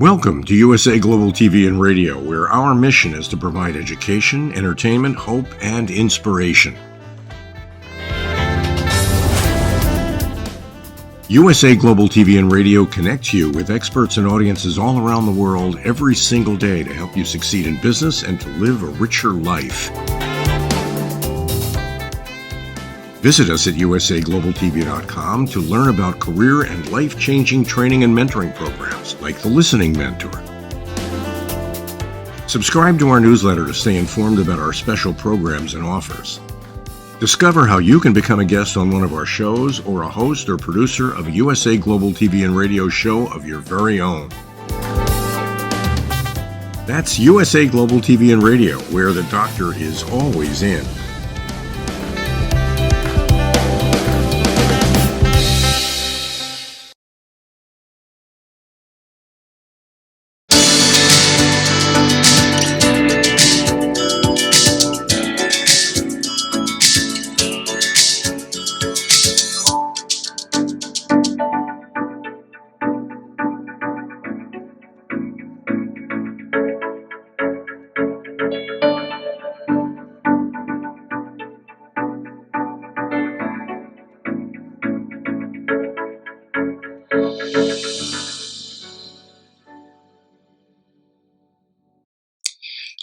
Welcome to USA Global TV and Radio, where our mission is to provide education, entertainment, hope, and inspiration. USA Global TV and Radio connects you with experts and audiences all around the world every single day to help you succeed in business and to live a richer life. Visit us at usaglobaltv.com to learn about career and life-changing training and mentoring programs like the Listening Mentor. Subscribe to our newsletter to stay informed about our special programs and offers. Discover how you can become a guest on one of our shows or a host or producer of a USA Global TV and Radio show of your very own. That's USA Global TV and Radio, where the doctor is always in.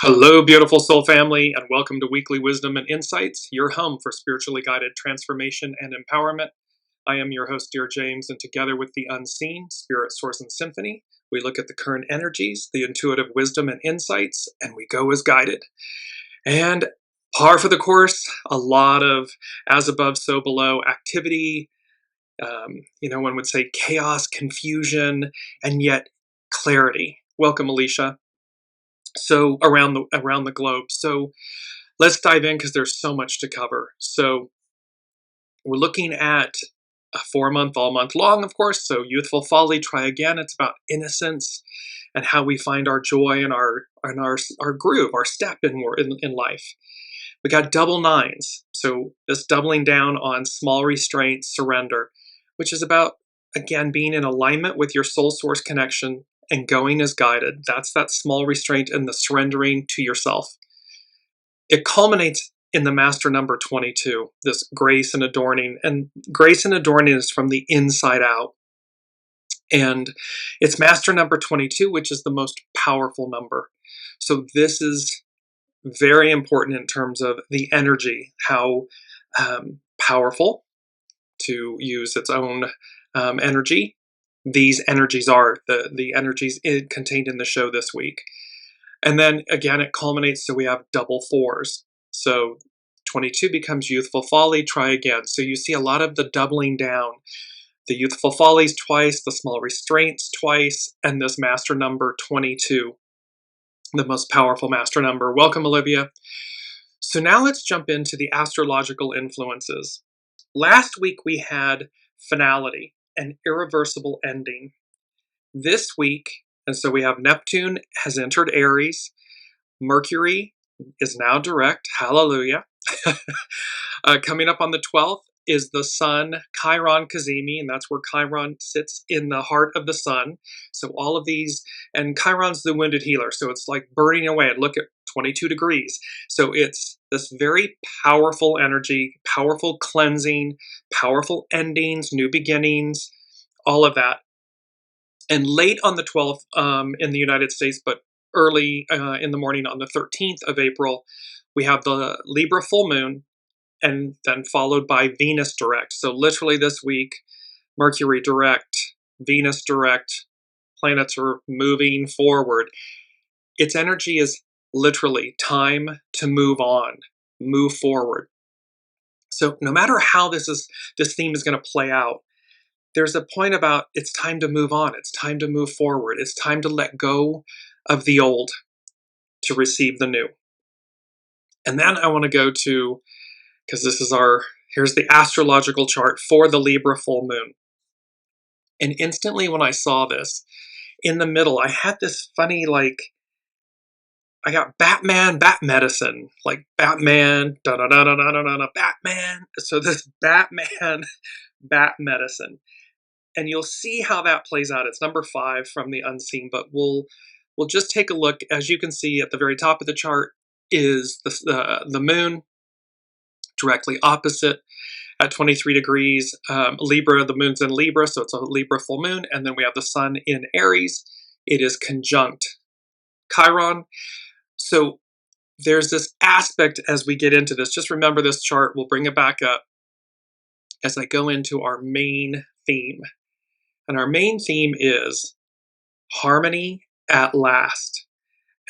Hello, beautiful soul family, and welcome to Weekly Wisdom and Insights, your home for spiritually guided transformation and empowerment. I am your host, Dearjames, and together with the unseen, Spirit, Source, and Symphony, we look at the current energies, the intuitive wisdom and insights, and we go as guided. And par for the course, a lot of as above, so below activity, one would say chaos, confusion, and yet clarity. Welcome, Alicia. So around the globe. So let's dive in because there's so much to cover. So we're looking at a 4-month, all month long, of course. So youthful folly, try again. It's about innocence and how we find our joy and our groove, our step in life. We got double nines. So this doubling down on small restraint, surrender, which is about, again, being in alignment with your soul source connection and going as guided. That's that small restraint and the surrendering to yourself. It culminates in the master number 22, this grace and adorning. And grace and adorning is from the inside out. And it's master number 22, which is the most powerful number. So this is very important in terms of the energy, how powerful, to use its own energy, these energies are, the energies contained in the show this week. And then again, it culminates, so we have double fours. So 22 becomes youthful folly, try again. So you see a lot of the doubling down, the youthful follies twice, the small restraints twice, and this master number 22, the most powerful master number. Welcome, Olivia. So now let's jump into the astrological influences. Last week we had finality, an irreversible ending. This week, and so we have Neptune has entered Aries. Mercury is now direct. Hallelujah. Coming up on the 12th is the Sun-CHIRON CAZIMI, and that's where Chiron sits in the heart of the sun. So all of these, and Chiron's the wounded healer, so it's like burning away. And look at 22 degrees. So it's this very powerful energy, powerful cleansing, powerful endings, new beginnings, all of that. And late on the 12th in the United States, but early in the morning on the 13th of April, we have the Libra full moon, and then followed by Venus direct. So literally this week, Mercury direct, Venus direct, planets are moving forward. Its energy is literally time to move on, move forward. So no matter how this theme is going to play out, there's a point about it's time to move on. It's time to move forward. It's time to let go of the old to receive the new. And then I want to go to, because here's the astrological chart for the Libra full moon. And instantly when I saw this, in the middle, I had this funny, I got Batman, Bat Medicine, like Batman, da-da-da-da-da-da-da, Batman. So this Batman, Bat Medicine. And you'll see how that plays out. It's number 5 from the unseen, but we'll just take a look. As you can see at the very top of the chart is the moon directly opposite at 23 degrees Libra. The moon's in Libra, so it's a Libra full moon. And then we have the sun in Aries. It is conjunct Chiron. So there's this aspect as we get into this. Just remember this chart. We'll bring it back up as I go into our main theme. And our main theme is harmony at last.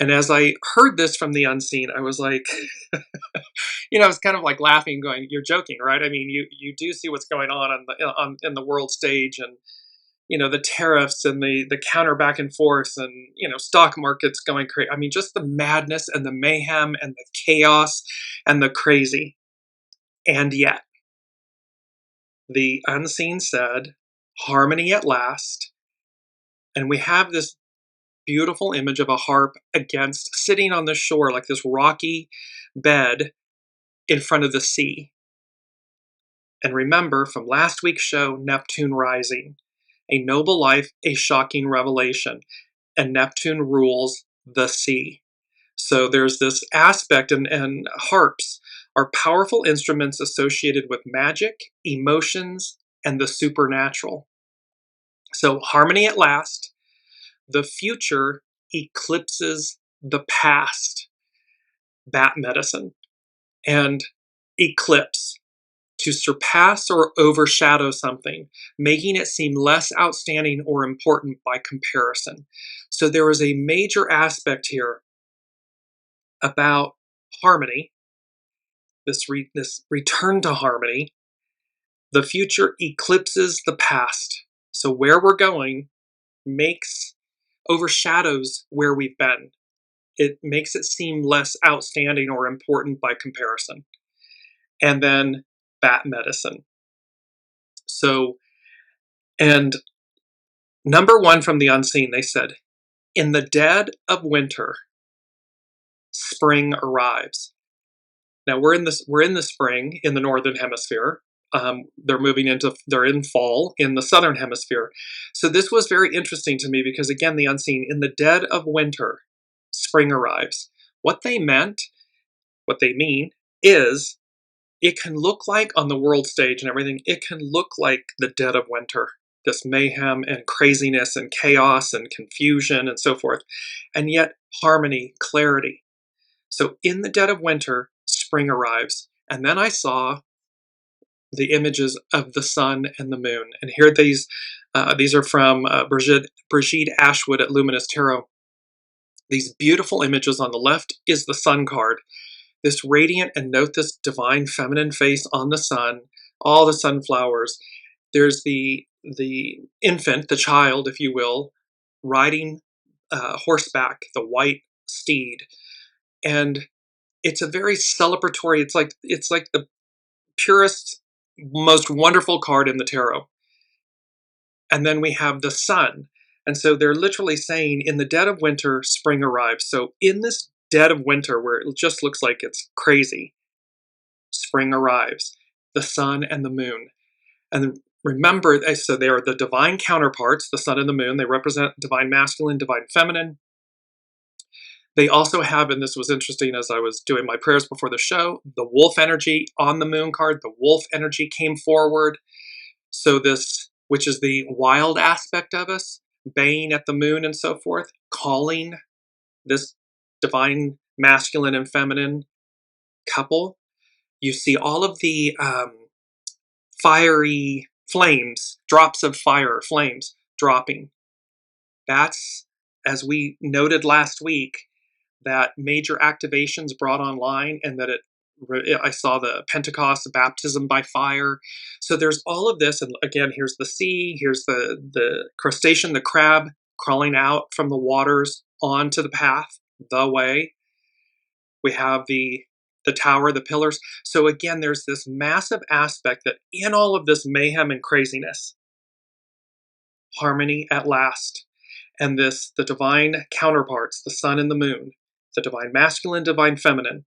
And as I heard this from the unseen, I was like, I was kind of like laughing, going, "You're joking, right? I mean, you do see what's going on in the world stage, and the tariffs and the counter back and forth, and stock markets going crazy. I mean, just the madness and the mayhem and the chaos and the crazy. And yet, the unseen said, harmony at last, and we have this beautiful image of a harp sitting on the shore, like this rocky bed in front of the sea. And remember from last week's show, Neptune rising, a noble life, a shocking revelation, and Neptune rules the sea. So there's this aspect, and harps are powerful instruments associated with magic, emotions, and the supernatural. So harmony at last. The future eclipses the past. Bat medicine. And eclipse, to surpass or overshadow something, making it seem less outstanding or important by comparison. So there is a major aspect here about harmony, this return to harmony. The future eclipses the past. So where we're going overshadows where we've been. It makes it seem less outstanding or important by comparison. And then bat medicine. So, and number 1 from the unseen, they said, in the dead of winter, spring arrives. Now we're in the spring in the northern hemisphere. They're in fall in the southern hemisphere. So this was very interesting to me because, again, the unseen, in the dead of winter, spring arrives. What they mean is, it can look like on the world stage and everything, it can look like the dead of winter, this mayhem and craziness and chaos and confusion and so forth, and yet harmony, clarity. So in the dead of winter, spring arrives. And then I saw the images of the sun and the moon. And here these are from Brigitte Ashwood at Luminous Tarot. These beautiful images. On the left is the sun card. This radiant, and note this divine feminine face on the sun, all the sunflowers. There's the infant, the child, if you will, riding horseback, the white steed. And it's a very celebratory, it's like the purest, most wonderful card in the tarot. And then we have the sun. And so they're literally saying, in the dead of winter, spring arrives. So in this dead of winter, where it just looks like it's crazy, spring arrives. The sun and the moon. And remember, so they are the divine counterparts, the sun and the moon. They represent divine masculine, divine feminine. They also have, and this was interesting as I was doing my prayers before the show, the wolf energy on the moon card. The wolf energy came forward. So this, which is the wild aspect of us, baying at the moon and so forth, calling this divine masculine and feminine couple. You see all of the fiery flames, drops of fire, flames dropping. That's, as we noted last week, that major activations brought online, and that I saw the Pentecost, the baptism by fire. So there's all of this, and again, here's the sea, here's the crustacean, the crab crawling out from the waters onto the path, the way. We have the tower, the pillars. So again, there's this massive aspect that in all of this mayhem and craziness, harmony at last, and the divine counterparts, the sun and the moon, the divine masculine, divine feminine,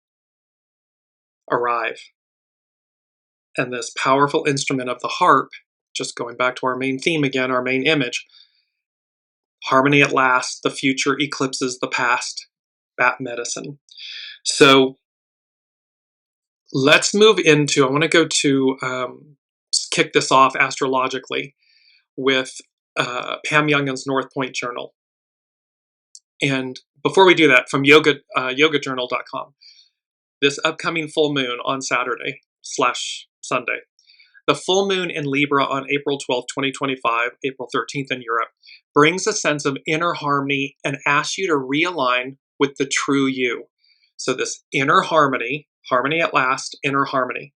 arrive. And this powerful instrument of the harp just going back to our main theme again, our main image. Harmony at last, the future eclipses the past, bat medicine. So let's move into, I want to go to kick this off astrologically with Pam Youngan's North Point Journal. And before we do that, from yogajournal.com, this upcoming full moon on Saturday/Sunday, the full moon in Libra on April 12th, 2025, April 13th in Europe, brings a sense of inner harmony and asks you to realign with the true you. So this inner harmony, harmony at last, inner harmony.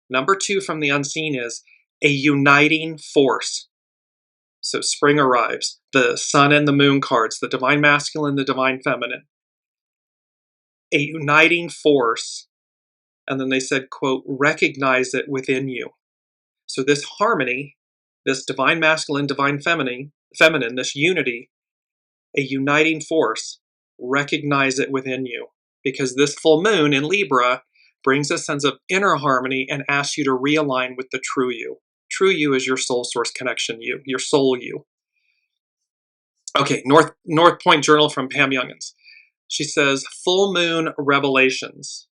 Number 2 from the unseen is a uniting force. So spring arrives, the sun and the moon cards, the divine masculine, the divine feminine. A uniting force. And then they said, quote, recognize it within you. So this harmony, this divine masculine, divine feminine, this unity, a uniting force, recognize it within you. Because this full moon in Libra brings a sense of inner harmony and asks you to realign with the true you. True you is your soul source connection you, your soul you. Okay, North Point Journal from Pam Youngan's. She says, full moon revelations.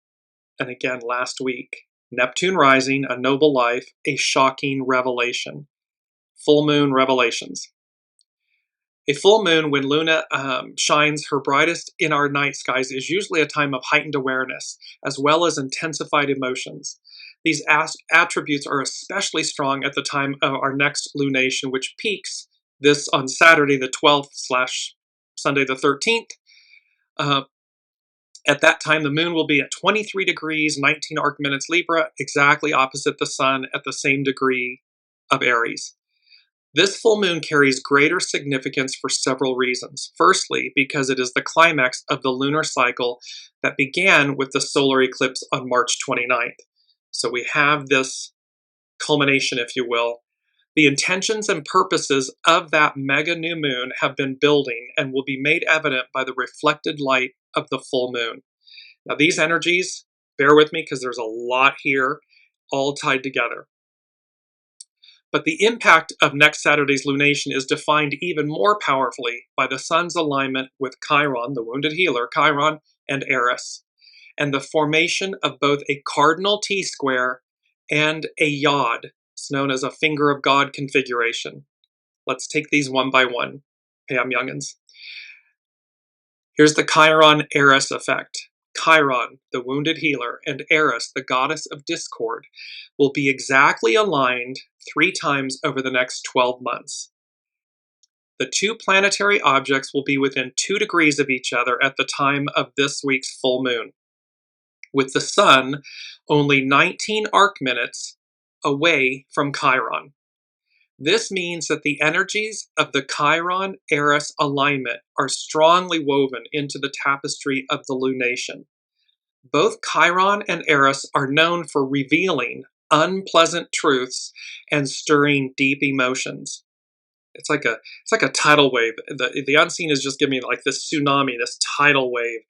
And again, last week, Neptune rising, a noble life, a shocking revelation. Full moon revelations. A full moon, when Luna shines her brightest in our night skies, is usually a time of heightened awareness, as well as intensified emotions. These attributes are especially strong at the time of our next lunation, which peaks this on Saturday the 12th/Sunday the 13th. At that time, the moon will be at 23 degrees, 19 arc minutes Libra, exactly opposite the sun at the same degree of Aries. This full moon carries greater significance for several reasons. Firstly, because it is the climax of the lunar cycle that began with the solar eclipse on March 29th. So we have this culmination, if you will. The intentions and purposes of that mega new moon have been building and will be made evident by the reflected light of the full moon. Now these energies, bear with me because there's a lot here, all tied together. But the impact of next Saturday's lunation is defined even more powerfully by the sun's alignment with Chiron, the wounded healer, Chiron and Eris, and the formation of both a cardinal T-square and a yod. It's known as a finger of God configuration. Let's take these one by one, Pam Youngan's. Here's the Chiron-Eris effect. Chiron, the wounded healer, and Eris, the goddess of discord, will be exactly aligned 3 times over the next 12 months. The 2 planetary objects will be within 2 degrees of each other at the time of this week's full moon, with the sun only 19 arc minutes away from Chiron. This means that the energies of the Chiron-Eris alignment are strongly woven into the tapestry of the lunation. Both Chiron and Eris are known for revealing unpleasant truths and stirring deep emotions. It's like a tidal wave. The unseen is just giving me like this tsunami, this tidal wave.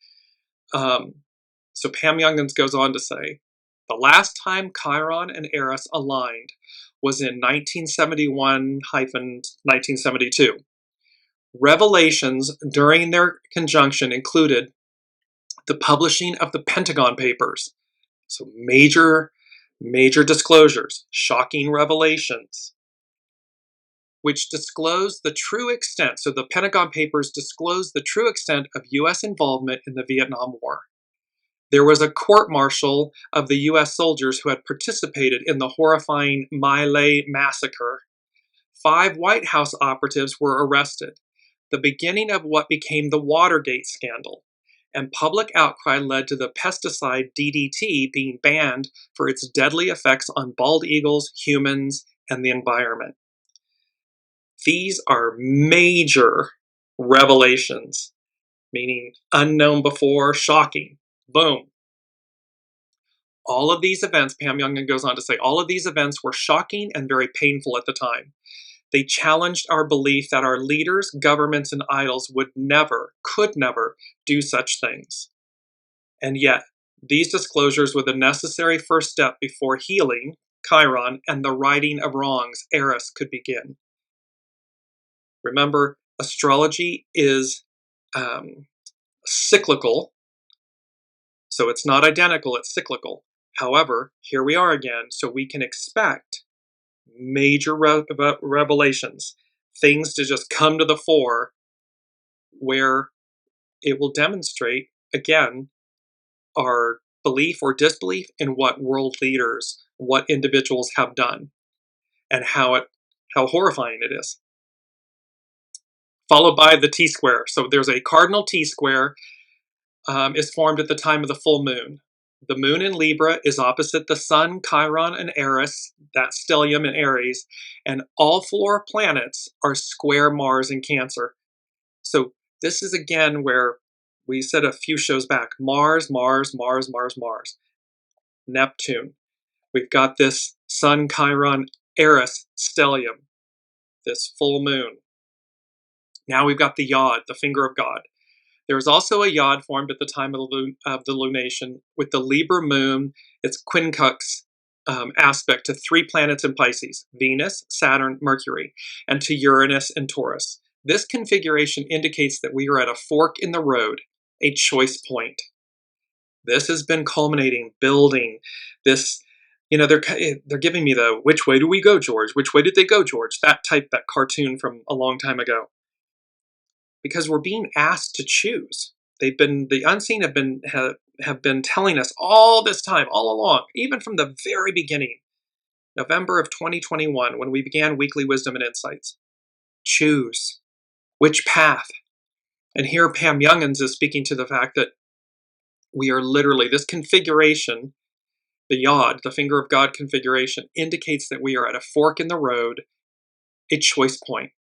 So Pam Youngan's goes on to say, the last time Chiron and Eris aligned was in 1971-1972. Revelations during their conjunction included the publishing of the Pentagon Papers. So major disclosures, shocking revelations, which disclosed the true extent. So the Pentagon Papers disclosed the true extent of U.S. involvement in the Vietnam War. There was a court-martial of the U.S. soldiers who had participated in the horrifying My Lai massacre. 5 White House operatives were arrested, the beginning of what became the Watergate scandal, and public outcry led to the pesticide DDT being banned for its deadly effects on bald eagles, humans, and the environment. These are major revelations, meaning unknown before, shocking. Boom. All of these events, Pam Youngan goes on to say, all of these events were shocking and very painful at the time. They challenged our belief that our leaders, governments, and idols could never do such things. And yet, these disclosures were the necessary first step before healing, Sun-CHIRON, and the righting of wrongs, Eris, could begin. Remember, astrology is cyclical, so it's not identical, it's cyclical. However, here we are again, so we can expect major revelations, things to just come to the fore where it will demonstrate, again, our belief or disbelief in what world leaders, what individuals have done, and how horrifying it is. Followed by the T-square. So there's a cardinal T-square is formed at the time of the full moon. The moon in Libra is opposite the Sun, Chiron, and Eris, that stellium in Aries, and all 4 planets are square Mars in Cancer. So this is again where we said a few shows back, Mars, Mars, Mars, Mars, Mars. Neptune. We've got this Sun, Chiron, Eris stellium, this full moon. Now we've got the Yod, the finger of God. There was also a Yod formed at the time of the lunation with the Libra moon, its quincux aspect to 3 planets in Pisces, Venus, Saturn, Mercury, and to Uranus and Taurus. This configuration indicates that we are at a fork in the road, a choice point. This has been culminating, building this, they're giving me the, which way do we go, George? Which way did they go, George? That cartoon from a long time ago. Because we're being asked to choose. The unseen have been telling us all this time, all along, even from the very beginning, November of 2021, when we began Weekly Wisdom and Insights. Choose. Which path? And here Pam Youngins is speaking to the fact that we are literally, this configuration, the Yod, the finger of God configuration, indicates that we are at a fork in the road, a choice point.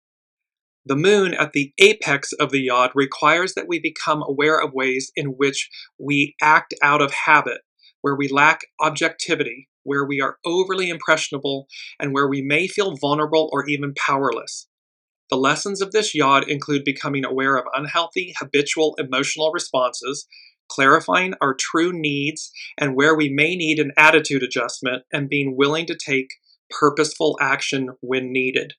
The moon at the apex of the Yod requires that we become aware of ways in which we act out of habit, where we lack objectivity, where we are overly impressionable, and where we may feel vulnerable or even powerless. The lessons of this Yod include becoming aware of unhealthy, habitual emotional responses, clarifying our true needs and where we may need an attitude adjustment, and being willing to take purposeful action when needed.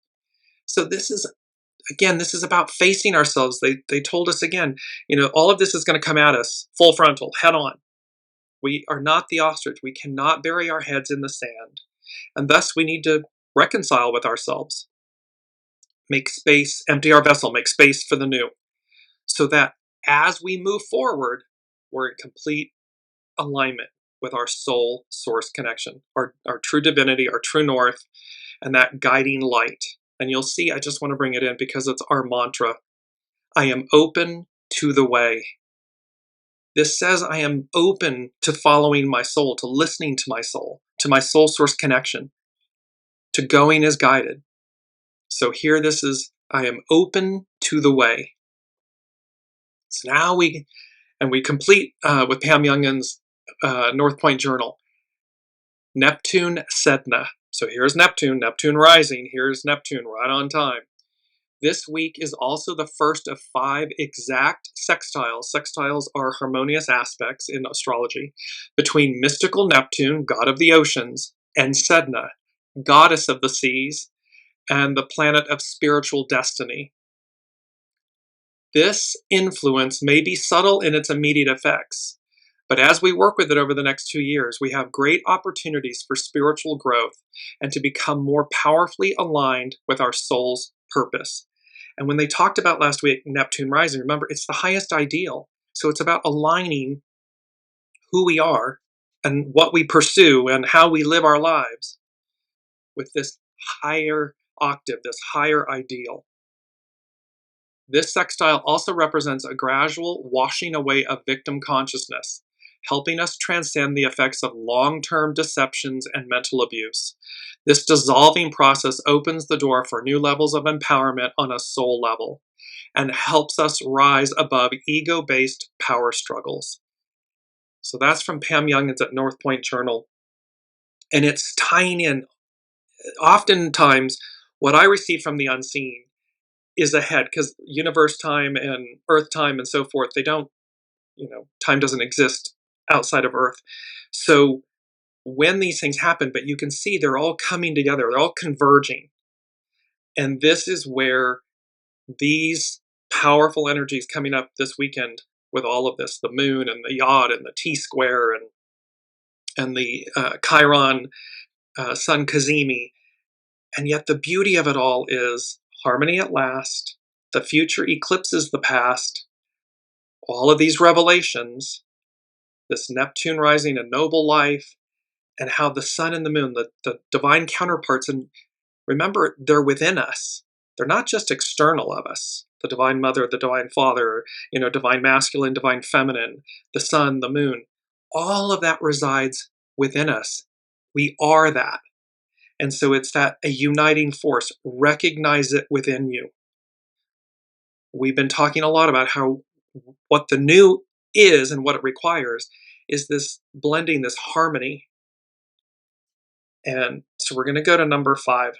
So this is about facing ourselves. They told us again, all of this is going to come at us full frontal, head on. We are not the ostrich. We cannot bury our heads in the sand. And thus we need to reconcile with ourselves. Make space, empty our vessel, make space for the new. So that as we move forward, we're in complete alignment with our soul source connection, our true divinity, our true north, and that guiding light. And you'll see, I just want to bring it in because it's our mantra. I am open to the way. This says I am open to following my soul, to listening to my soul source connection, to going as guided. So here this is, I am open to the way. So now we complete with Pam Youngins' North Point Journal. Neptune Sedna. So here's Neptune rising. Here's Neptune right on time. This week is also the first of 5 exact sextiles. Sextiles are harmonious aspects in astrology between mystical Neptune, god of the oceans, and Sedna, goddess of the seas, and the planet of spiritual destiny. This influence may be subtle in its immediate effects, but as we work with it over the next 2 years, we have great opportunities for spiritual growth and to become more powerfully aligned with our soul's purpose. And when they talked about last week, Neptune rising, remember, it's the highest ideal. So it's about aligning who we are and what we pursue and how we live our lives with this higher octave, this higher ideal. This sextile also represents a gradual washing away of victim consciousness, helping us transcend the effects of long-term deceptions and mental abuse. This dissolving process opens the door for new levels of empowerment on a soul level and helps us rise above ego-based power struggles. So that's from Pam Youngins at North Point Journal. And it's tying in, oftentimes, what I receive from the unseen is ahead, because universe time and earth time and so forth, they don't, time doesn't exist outside of earth. So when these things happen, but you can see they're all coming together, they're all converging. And this is where these powerful energies coming up this weekend with all of this, the moon and the yod and the T-square and the Chiron Sun CAZIMI. And yet the beauty of it all is harmony at last, the future eclipses the past, all of these revelations, this Neptune rising, a noble life, and how the sun and the moon, the divine counterparts, and remember, they're within us. They're not just external of us. The divine mother, the divine father, divine masculine, divine feminine, the sun, the moon. All of that resides within us. We are that. And so it's a uniting force. Recognize it within you. We've been talking a lot about what the new is and what it requires is this blending, this harmony. And so we're going to go to number 5.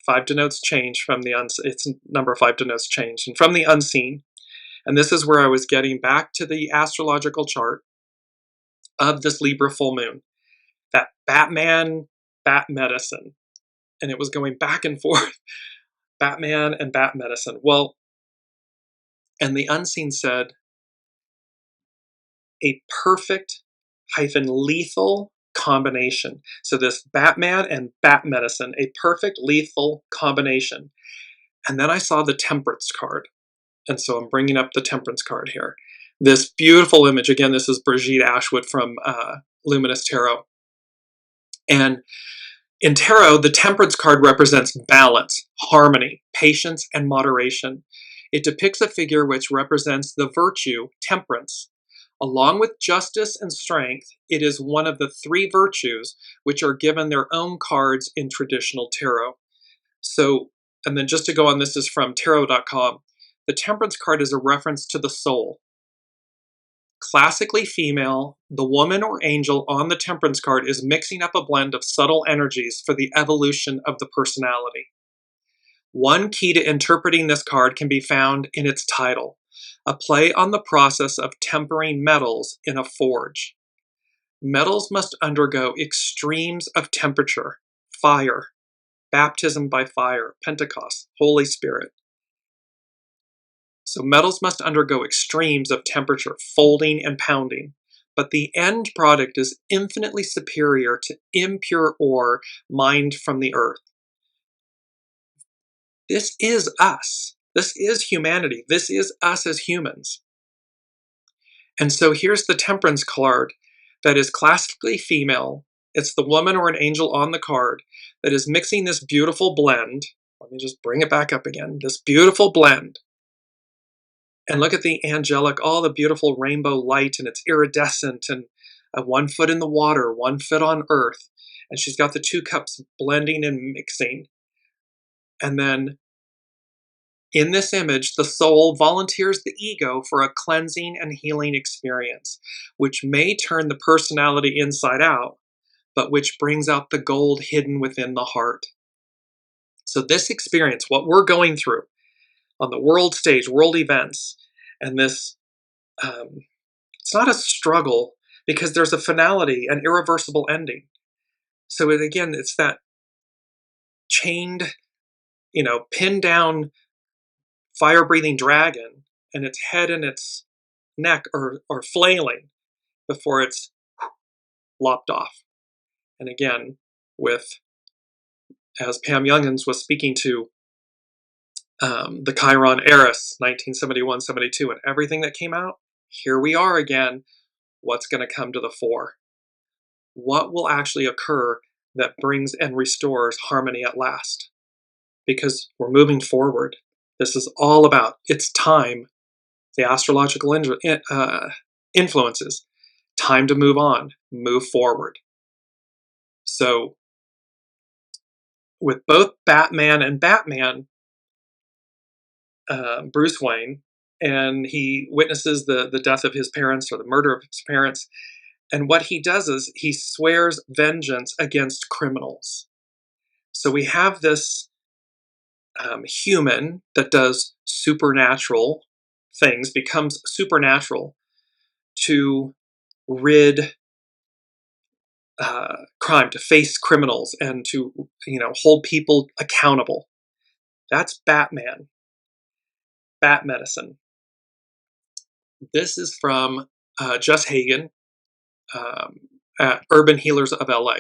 5 denotes change from the number 5 denotes change and from the unseen. And this is where I was getting back to the astrological chart of this Libra full moon, that Batman, Bat medicine. And it was going back and forth, Batman and Bat medicine. Well, and the unseen said, a perfect lethal combination. So this Batman and Bat medicine, a perfect lethal combination. And then I saw the Temperance card. And so I'm bringing up the Temperance card here. This beautiful image. Again, this is Brigitte Ashwood from Luminous Tarot. And in tarot, the Temperance card represents balance, harmony, patience, and moderation. It depicts a figure which represents the virtue, temperance. Along with justice and strength, it is one of the 3 virtues which are given their own cards in traditional tarot. So, and then just to go on, this is from tarot.com. The Temperance card is a reference to the soul. Classically female, the woman or angel on the Temperance card is mixing up a blend of subtle energies for the evolution of the personality. One key to interpreting this card can be found in its title, a play on the process of tempering metals in a forge. Metals must undergo extremes of temperature, fire, baptism by fire, Pentecost, Holy Spirit. So metals must undergo extremes of temperature, folding and pounding, but the end product is infinitely superior to impure ore mined from the earth. This is us. This is humanity. This is us as humans. And so here's the Temperance card that is classically female. It's the woman or an angel on the card that is mixing this beautiful blend. Let me just bring it back up again. This beautiful blend. And look at the angelic, all the beautiful rainbow light, and it's iridescent, and 1 foot in the water, 1 foot on earth. And she's got the 2 cups blending and mixing. And then in this image, the soul volunteers the ego for a cleansing and healing experience, which may turn the personality inside out, but which brings out the gold hidden within the heart. So this experience, what we're going through on the world stage, world events, and this, it's not a struggle because there's a finality, an irreversible ending. So again, it's that chained, pinned down fire-breathing dragon, and its head and its neck are flailing before it's lopped off. And again, as Pam Youngins was speaking to the Chiron Eris, 1971-72, and everything that came out, here we are again. What's going to come to the fore? What will actually occur that brings and restores harmony at last? Because we're moving forward. This is all about, it's time, the astrological influences, time to move on, move forward. So with both Batman and Batman, Bruce Wayne, and he witnesses the death of his parents or the murder of his parents. And what he does is he swears vengeance against criminals. So we have this human that does supernatural things, becomes supernatural to rid crime, to face criminals, and to hold people accountable. That's Batman, Bat Medicine. This is from Jess Hagen at Urban Healers of LA.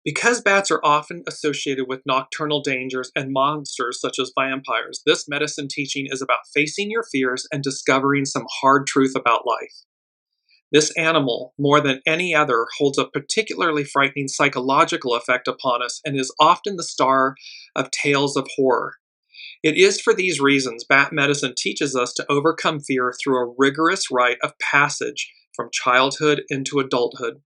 Because bats are often associated with nocturnal dangers and monsters such as vampires, this medicine teaching is about facing your fears and discovering some hard truth about life. This animal, more than any other, holds a particularly frightening psychological effect upon us and is often the star of tales of horror. It is for these reasons bat medicine teaches us to overcome fear through a rigorous rite of passage from childhood into adulthood.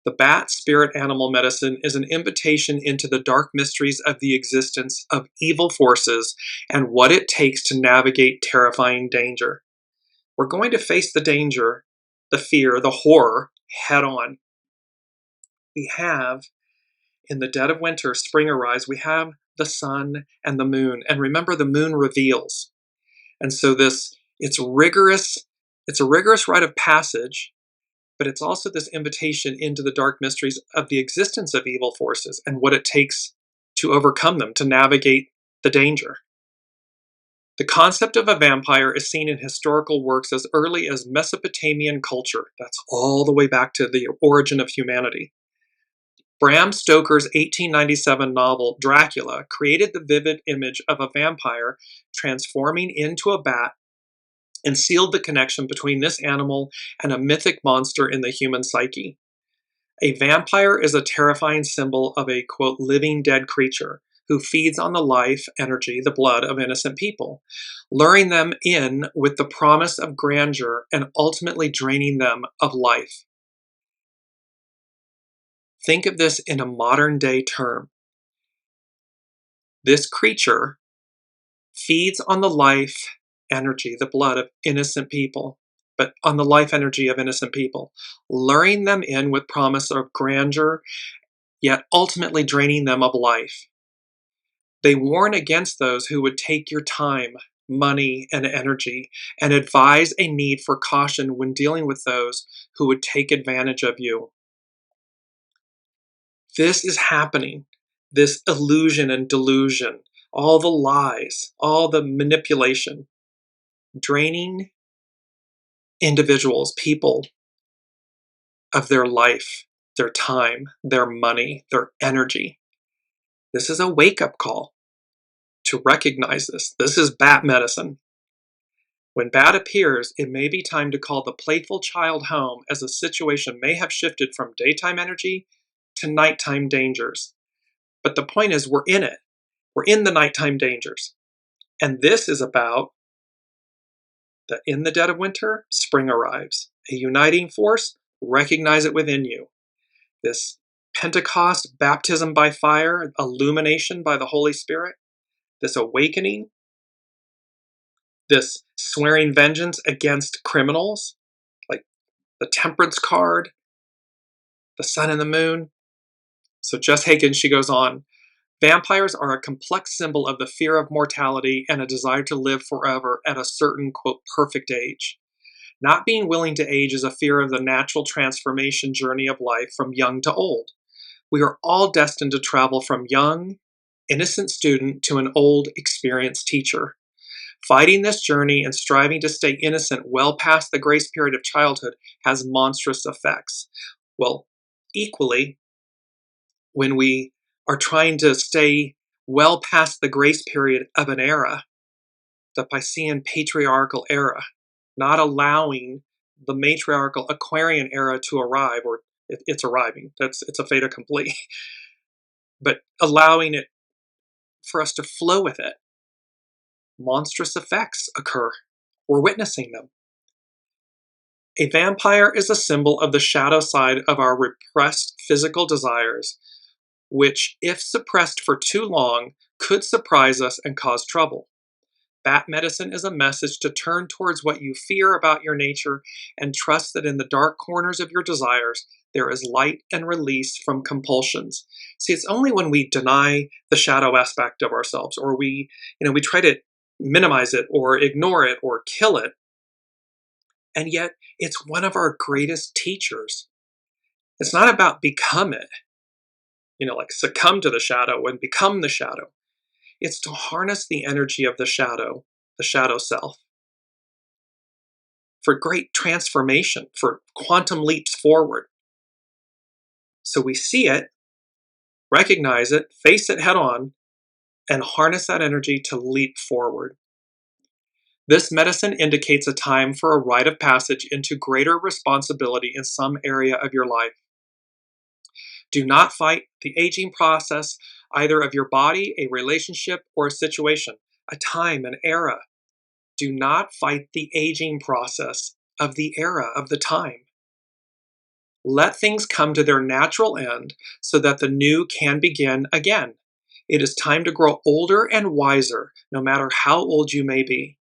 The bat spirit animal medicine is an invitation into the dark mysteries of the existence of evil forces and what it takes to navigate terrifying danger. We're going to face the danger, the fear, the horror head on. We have, in the dead of winter, spring arrives, we have the sun and the moon. And remember, the moon reveals. And so it's a rigorous rite of passage, but it's also this invitation into the dark mysteries of the existence of evil forces and what it takes to overcome them, to navigate the danger. The concept of a vampire is seen in historical works as early as Mesopotamian culture. That's all the way back to the origin of humanity. Bram Stoker's 1897 novel, Dracula, created the vivid image of a vampire transforming into a bat and sealed the connection between this animal and a mythic monster in the human psyche. A vampire is a terrifying symbol of a, quote, living dead creature who feeds on the life, energy, the blood of innocent people, luring them in with the promise of grandeur and ultimately draining them of life. Think of this in a modern day term. This creature feeds on the life energy, the blood of innocent people, but on the life energy of innocent people, luring them in with promise of grandeur, yet ultimately draining them of life. They warn against those who would take your time, money, and energy, and advise a need for caution when dealing with those who would take advantage of you. This is happening, this illusion and delusion, all the lies, all the manipulation, draining individuals, people, of their life, their time, their money, their energy. This is a wake-up call to recognize this. This is bat medicine. When bat appears, it may be time to call the playful child home, as the situation may have shifted from daytime energy to nighttime dangers. But the point is, we're in it. We're in the nighttime dangers. And this is about that in the dead of winter, spring arrives. A uniting force, recognize it within you. This Pentecost, baptism by fire, illumination by the Holy Spirit, this awakening, this swearing vengeance against criminals, like the temperance card, the sun and the moon. So Jess Hagen, she goes on, vampires are a complex symbol of the fear of mortality and a desire to live forever at a certain, quote, perfect age. Not being willing to age is a fear of the natural transformation journey of life from young to old. We are all destined to travel from young, innocent student to an old, experienced teacher. Fighting this journey and striving to stay innocent well past the grace period of childhood has monstrous effects. Well, equally, when we are trying to stay well past the grace period of an era, the Piscean patriarchal era, not allowing the matriarchal Aquarian era to arrive, or it's arriving. It's a fait accompli. But allowing it for us to flow with it, monstrous effects occur. We're witnessing them. A vampire is a symbol of the shadow side of our repressed physical desires, which, if suppressed for too long, could surprise us and cause trouble. Bat medicine is a message to turn towards what you fear about your nature and trust that in the dark corners of your desires, there is light and release from compulsions. See, it's only when we deny the shadow aspect of ourselves, or we try to minimize it or ignore it or kill it. And yet it's one of our greatest teachers. It's not about become it, like succumb to the shadow and become the shadow. It's to harness the energy of the shadow self, for great transformation, for quantum leaps forward. So we see it, recognize it, face it head on, and harness that energy to leap forward. This medicine indicates a time for a rite of passage into greater responsibility in some area of your life. Do not fight the aging process, either of your body, a relationship, or a situation, a time, an era. Do not fight the aging process of the era, of the time. Let things come to their natural end so that the new can begin again. It is time to grow older and wiser, no matter how old you may be.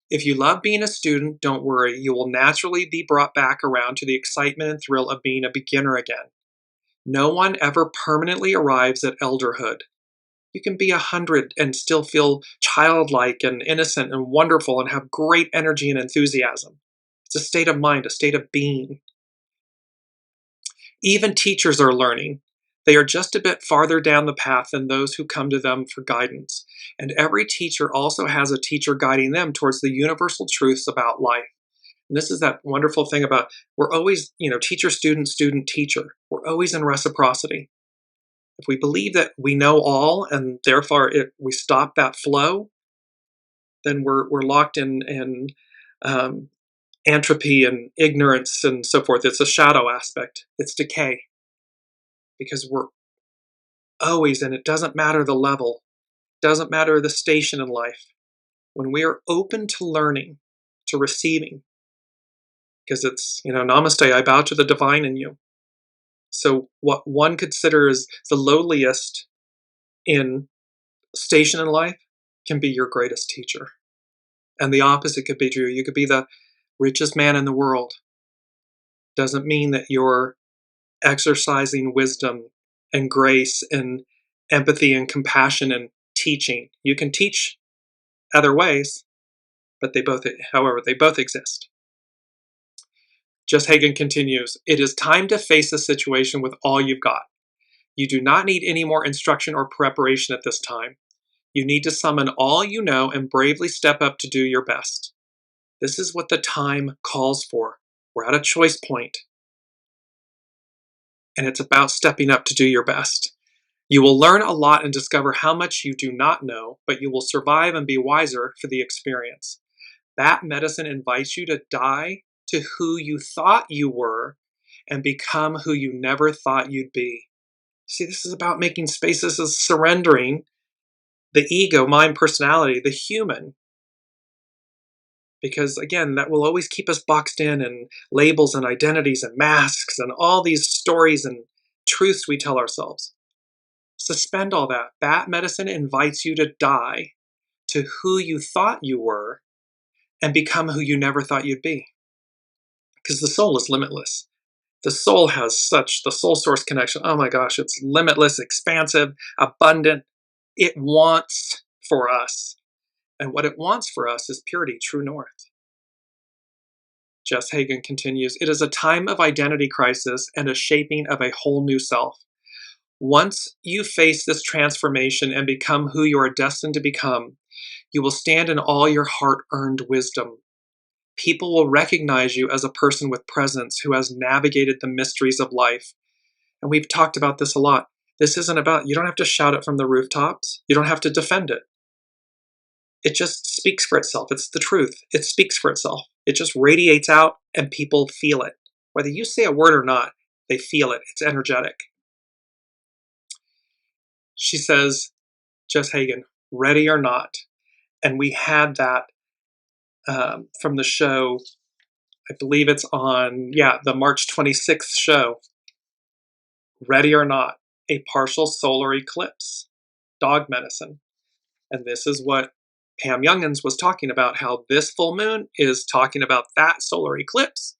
If you love being a student, don't worry, you will naturally be brought back around to the excitement and thrill of being a beginner again. No one ever permanently arrives at elderhood. You can be 100 and still feel childlike and innocent and wonderful and have great energy and enthusiasm. It's a state of mind, a state of being. Even teachers are learning. They are just a bit farther down the path than those who come to them for guidance. And every teacher also has a teacher guiding them towards the universal truths about life. And this is that wonderful thing about we're always, teacher, student, student, teacher. We're always in reciprocity. If we believe that we know all and therefore we stop that flow, then we're locked in entropy and ignorance and so forth. It's a shadow aspect. It's decay. Because we're always, and it doesn't matter the level, doesn't matter the station in life, when we are open to learning, to receiving, because it's, namaste, I bow to the divine in you. So what one considers the lowliest in station in life can be your greatest teacher. And the opposite could be true. You could be the richest man in the world. Doesn't mean that you're exercising wisdom and grace and empathy and compassion and teaching. You can teach other ways, but they both exist. Just Hagen continues, it is time to face the situation with all you've got. You do not need any more instruction or preparation at this time. You need to summon all you know and bravely step up to do your best. This is what the time calls for. We're at a choice point. And it's about stepping up to do your best. You will learn a lot and discover how much you do not know, but you will survive and be wiser for the experience. That medicine invites you to die to who you thought you were and become who you never thought you'd be. See, this is about making space. This is surrendering the ego, mind, personality, the human. Because again, that will always keep us boxed in and labels and identities and masks and all these stories and truths we tell ourselves. Suspend all that. That medicine invites you to die to who you thought you were and become who you never thought you'd be. Because the soul is limitless. The soul has the soul source connection. Oh my gosh, it's limitless, expansive, abundant. It wants for us. And what it wants for us is purity, true north. Jess Hagen continues, it is a time of identity crisis and a shaping of a whole new self. Once you face this transformation and become who you are destined to become, you will stand in all your heart-earned wisdom. People will recognize you as a person with presence who has navigated the mysteries of life. And we've talked about this a lot. This isn't about, you don't have to shout it from the rooftops. You don't have to defend it. It just speaks for itself. It's the truth. It speaks for itself. It just radiates out and people feel it. Whether you say a word or not, they feel it. It's energetic. She says, Jess Hagen, ready or not. And we had that from the show, I believe it's on, the March 26th show. Ready or not, a partial solar eclipse, dog medicine. And this is what Pam Youngins was talking about, how this full moon is talking about that solar eclipse,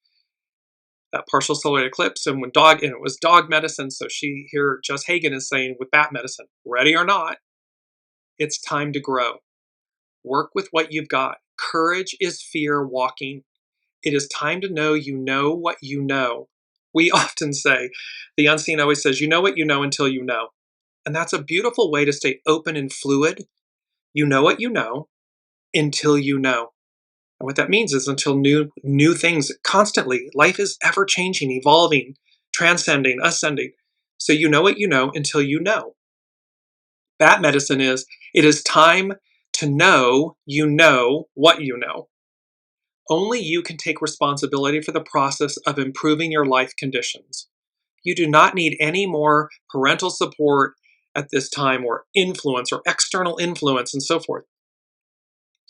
that partial solar eclipse. And it was dog medicine. So Jess Hagen is saying with bat medicine, ready or not, it's time to grow. Work with what you've got. Courage is fear walking. It is time to know what you know. We often say, the unseen always says, you know what you know until you know. And that's a beautiful way to stay open and fluid. You know what you know until you know. And what that means is until new things constantly, life is ever changing, evolving, transcending, ascending. So you know what you know until you know. Bat medicine is, it is time to know what you know. Only you can take responsibility for the process of improving your life conditions. You do not need any more parental support at this time, or influence, or external influence, and so forth.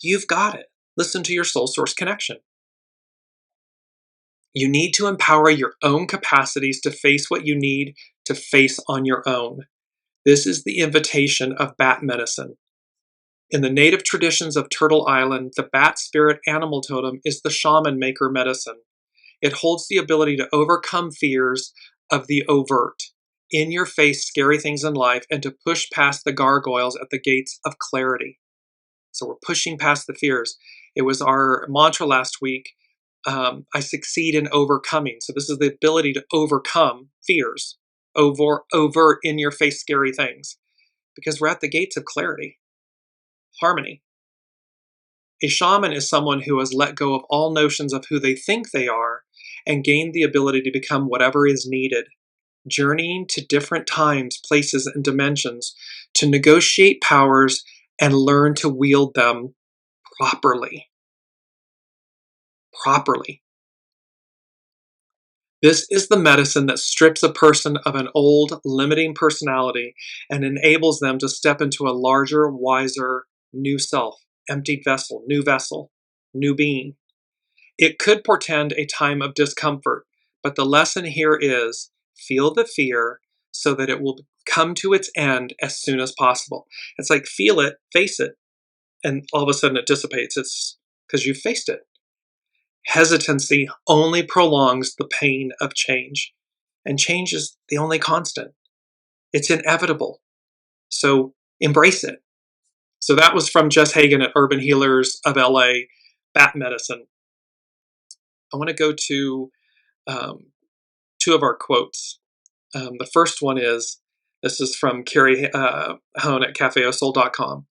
You've got it. Listen to your soul source connection. You need to empower your own capacities to face what you need to face on your own. This is the invitation of bat medicine. In the native traditions of Turtle Island, the bat spirit animal totem is the shaman maker medicine. It holds the ability to overcome fears of the overt, in your face scary things in life, and to push past the gargoyles at the gates of clarity. So we're pushing past the fears. It was our mantra last week, I succeed in overcoming. So this is the ability to overcome fears, overt, in your face scary things, because we're at the gates of clarity, harmony. A shaman is someone who has let go of all notions of who they think they are and gained the ability to become whatever is needed, journeying to different times, places, and dimensions to negotiate powers and learn to wield them properly. Properly. This is the medicine that strips a person of an old, limiting personality and enables them to step into a larger, wiser, new self, emptied vessel, new being. It could portend a time of discomfort, but the lesson here is feel the fear so that it will come to its end as soon as possible. It's like feel it, face it, and all of a sudden it dissipates. It's because you faced it. Hesitancy only prolongs the pain of change, and change is the only constant. It's inevitable. So embrace it. So that was from Jess Hagen at Urban Healers of LA, Bat Medicine. I want to go to two of our quotes. The first one is, this is from Carrie Hone at cafeosoul.com.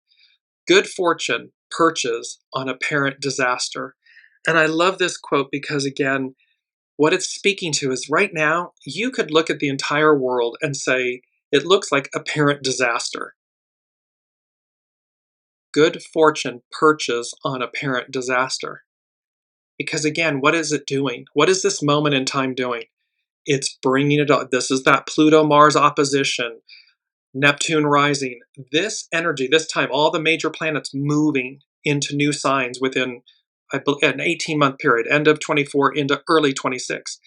Good fortune perches on apparent disaster. And I love this quote because, again, what it's speaking to is right now, you could look at the entire world and say, it looks like apparent disaster. Good fortune perches on apparent disaster. Because again, what is it doing? What is this moment in time doing? It's bringing it up. This is that Pluto-Mars opposition, Neptune rising. This energy, this time, all the major planets moving into new signs within an 18-month period, end of 24 into early 26.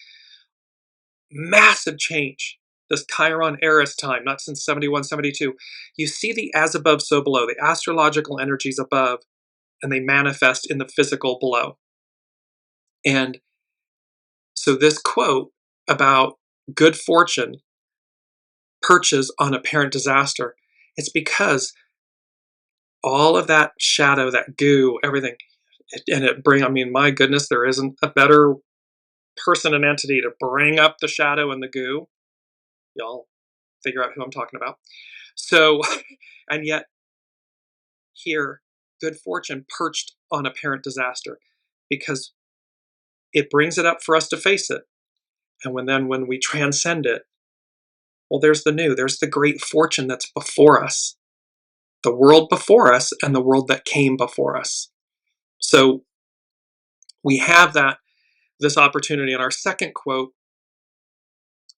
Massive change. This Chiron Eris time, not since 71, 72. You see the as above, so below, the astrological energies above, and they manifest in the physical below. And so this quote about good fortune perches on apparent disaster, it's because all of that shadow, that goo, everything, my goodness, there isn't a better person and entity to bring up the shadow and the goo. Y'all figure out who I'm talking about. So, and yet here, good fortune perched on apparent disaster, because it brings it up for us to face it. And when we transcend it, well, there's the new, there's the great fortune that's before us, the world before us and the world that came before us. So we have this opportunity. And our second quote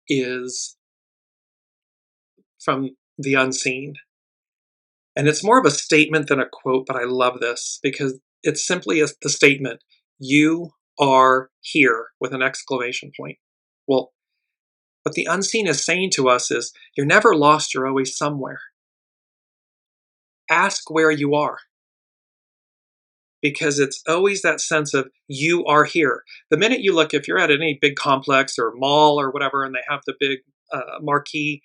is from The Unseen. And it's more of a statement than a quote, but I love this because it's simply the statement, you are here, with an exclamation point. Well, what the unseen is saying to us is, you're never lost, you're always somewhere. Ask where you are. Because it's always that sense of you are here. The minute you look, if you're at any big complex or mall or whatever, and they have the big marquee,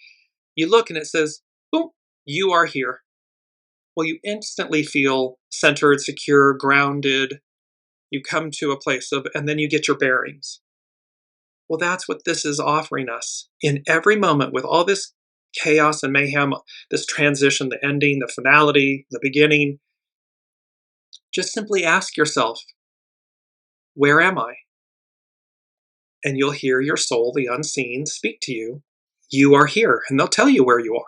you look and it says, boom, you are here. Well, you instantly feel centered, secure, grounded. You come to a place and then you get your bearings. Well, that's what this is offering us. In every moment, with all this chaos and mayhem, this transition, the ending, the finality, the beginning, just simply ask yourself, where am I? And you'll hear your soul, the unseen, speak to you. You are here, and they'll tell you where you are.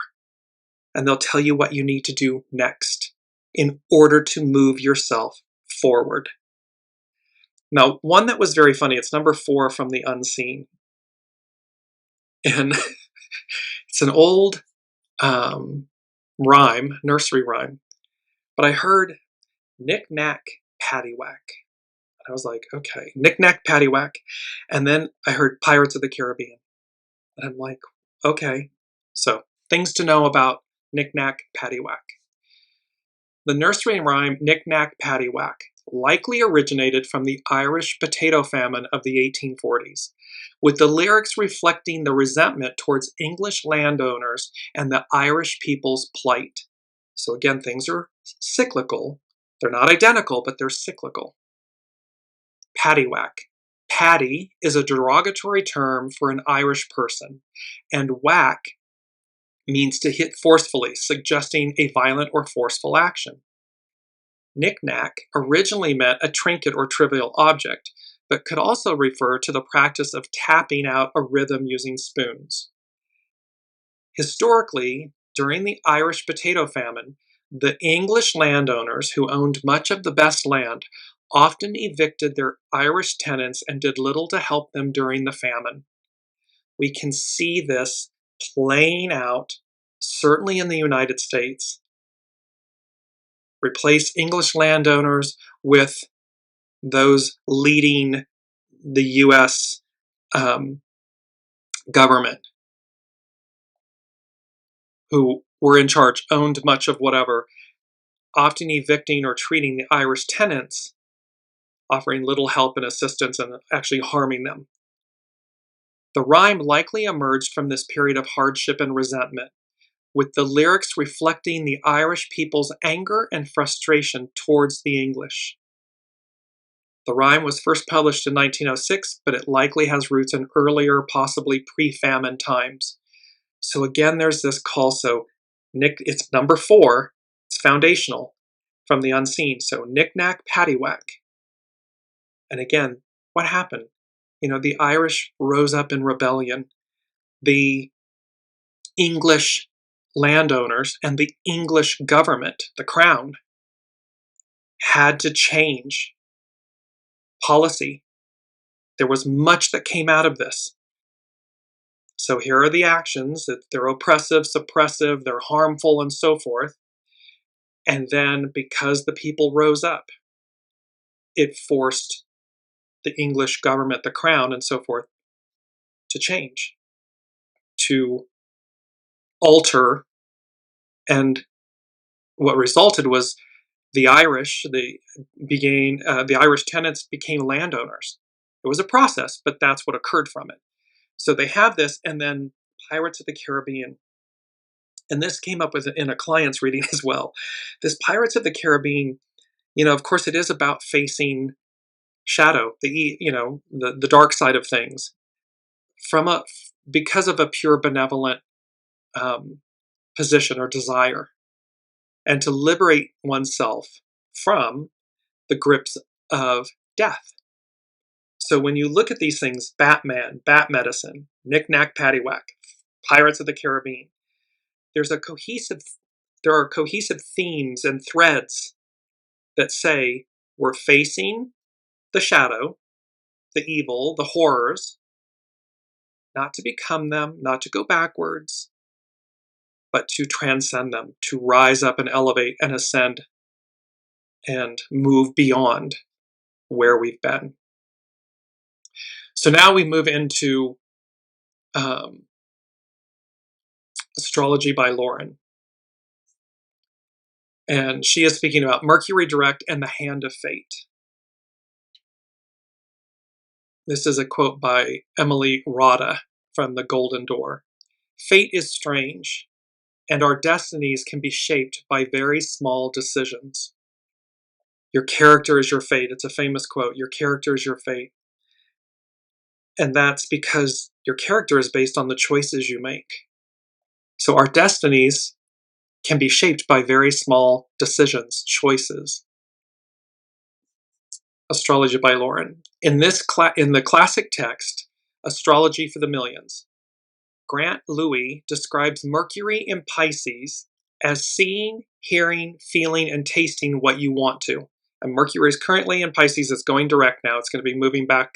And they'll tell you what you need to do next in order to move yourself forward. Now, one that was very funny, it's number 4 from the unseen. And it's an old rhyme, nursery rhyme. But I heard knick-knack, paddywhack. And I was like, okay, knick-knack, paddywhack. And then I heard Pirates of the Caribbean. And I'm like, okay. So, things to know about knick-knack, paddywhack. The nursery rhyme knick-knack, paddywhack likely originated from the Irish potato famine of the 1840s, with the lyrics reflecting the resentment towards English landowners and the Irish people's plight. So again, things are cyclical. They're not identical, but they're cyclical. Paddywhack. Paddy is a derogatory term for an Irish person, and whack means to hit forcefully, suggesting a violent or forceful action. Knick-knack originally meant a trinket or trivial object, but could also refer to the practice of tapping out a rhythm using spoons. Historically, during the Irish potato famine, the English landowners who owned much of the best land often evicted their Irish tenants and did little to help them during the famine. We can see this playing out, certainly in the United States. Replace English landowners with those leading the U.S. Government, who were in charge, owned much of whatever, often evicting or treating the Irish tenants, offering little help and assistance and actually harming them. The rhyme likely emerged from this period of hardship and resentment, with the lyrics reflecting the Irish people's anger and frustration towards the English. The rhyme was first published in 1906, but it likely has roots in earlier, possibly pre-famine times. So again, there's this call. So it's number 4. It's foundational from the unseen. So knick-knack, paddywhack. And again, what happened? The Irish rose up in rebellion. The English landowners and the English government, the crown, had to change policy. There was much that came out of this. So here are the actions that they're oppressive, suppressive, they're harmful, and so forth. And then because the people rose up, it forced the English government, the crown, and so forth, to change, to alter. And what resulted was the Irish tenants became landowners. It was a process, but that's what occurred from it. So they have this, and then Pirates of the Caribbean. And this came up in a client's reading as well. This Pirates of the Caribbean, of course, it is about facing shadow, the dark side of things, because of a pure benevolent position or desire, and to liberate oneself from the grips of death. So when you look at these things, Batman, Bat Medicine, Knick-Knack, Paddywhack, Pirates of the Caribbean, there are cohesive themes and threads that say we're facing the shadow, the evil, the horrors, not to become them, not to go backwards, but to transcend them, to rise up and elevate and ascend and move beyond where we've been. So now we move into Astrology by Lauren. And she is speaking about Mercury direct and the hand of fate. This is a quote by Emily Rada from The Golden Door. Fate is strange, and our destinies can be shaped by very small decisions. Your character is your fate. It's a famous quote. Your character is your fate. And that's because your character is based on the choices you make. So our destinies can be shaped by very small decisions, choices. Astrology by Lauren. In the classic text, Astrology for the Millions, Grant Louis describes Mercury in Pisces as seeing, hearing, feeling, and tasting what you want to. And Mercury is currently in Pisces. It's going direct now. It's going to be moving back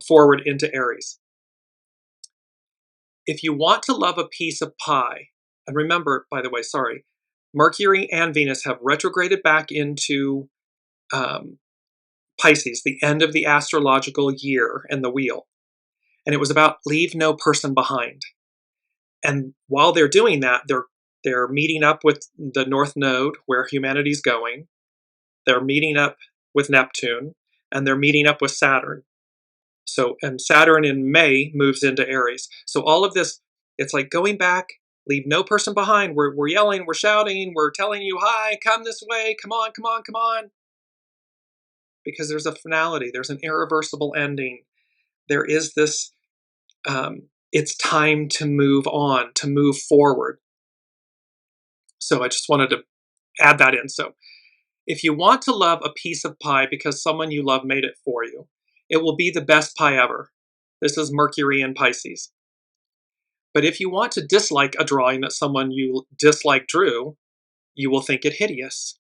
forward into Aries. If you want to love a piece of pie, and remember, by the way, sorry, Mercury and Venus have retrograded back into Pisces, the end of the astrological year and the wheel. And it was about leave no person behind. And while they're doing that, they're meeting up with the North Node, where humanity's going. They're meeting up with Neptune, and they're meeting up with Saturn. So, and Saturn in May moves into Aries. So all of this, it's like going back, leave no person behind. We're yelling, we're shouting, we're telling you, hi, come this way, come on, come on, come on. Because there's a finality, there's an irreversible ending. There is this, it's time to move on, to move forward. So I just wanted to add that in. So if you want to love a piece of pie because someone you love made it for you, it will be the best pie ever. This is Mercury in Pisces. But if you want to dislike a drawing that someone you dislike drew, you will think it hideous.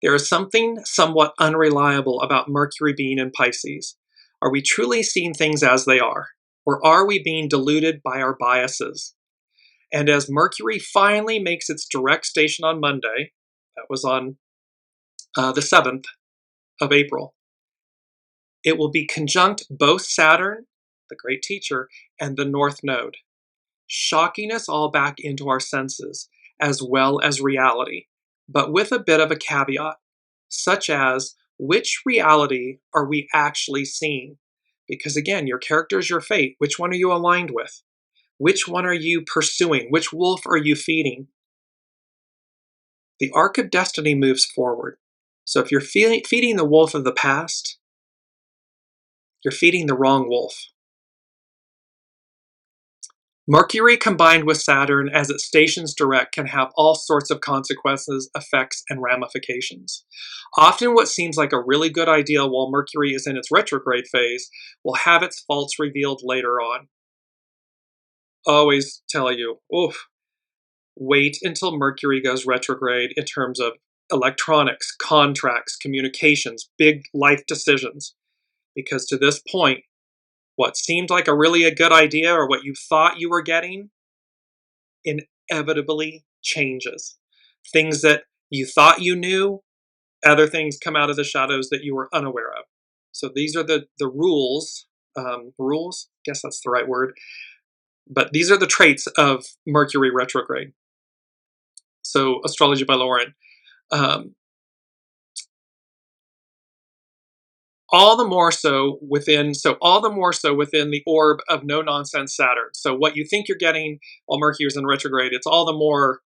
There is something somewhat unreliable about Mercury being in Pisces. Are we truly seeing things as they are? Or are we being deluded by our biases? And as Mercury finally makes its direct station on Monday, that was on the 7th of April, it will be conjunct both Saturn, the great teacher, and the North Node, shocking us all back into our senses, as well as reality, but with a bit of a caveat, such as, which reality are we actually seeing? Because again, your character is your fate. Which one are you aligned with? Which one are you pursuing? Which wolf are you feeding? The arc of destiny moves forward. So if you're feeding the wolf of the past, you're feeding the wrong wolf. Mercury combined with Saturn as it stations direct can have all sorts of consequences, effects, and ramifications. Often what seems like a really good idea while Mercury is in its retrograde phase will have its faults revealed later on. Always tell you, oof, wait until Mercury goes retrograde in terms of electronics, contracts, communications, big life decisions. Because to this point, what seemed like a good idea or what you thought you were getting inevitably changes. Things that you thought you knew, other things come out of the shadows that you were unaware of. So these are the rules, rules, I guess that's the right word, but these are the traits of Mercury retrograde. So Astrology by Lauren. All the more so within the orb of no nonsense Saturn. So what you think you're getting while Mercury is in retrograde, it's all the more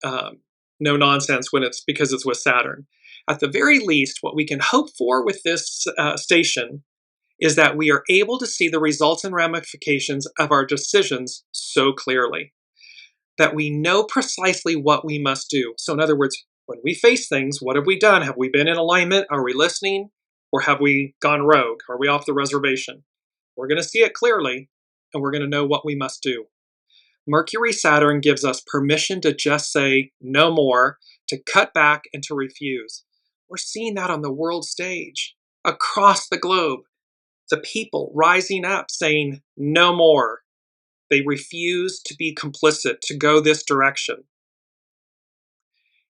no nonsense when it's because it's with Saturn. At the very least, what we can hope for with this station is that we are able to see the results and ramifications of our decisions so clearly that we know precisely what we must do. So in other words, when we face things, what have we done? Have we been in alignment? Are we listening? Or have we gone rogue? Are we off the reservation? We're going to see it clearly, and we're going to know what we must do. Mercury-Saturn gives us permission to just say no more, to cut back, and to refuse. We're seeing that on the world stage, across the globe. The people rising up saying no more. They refuse to be complicit, to go this direction.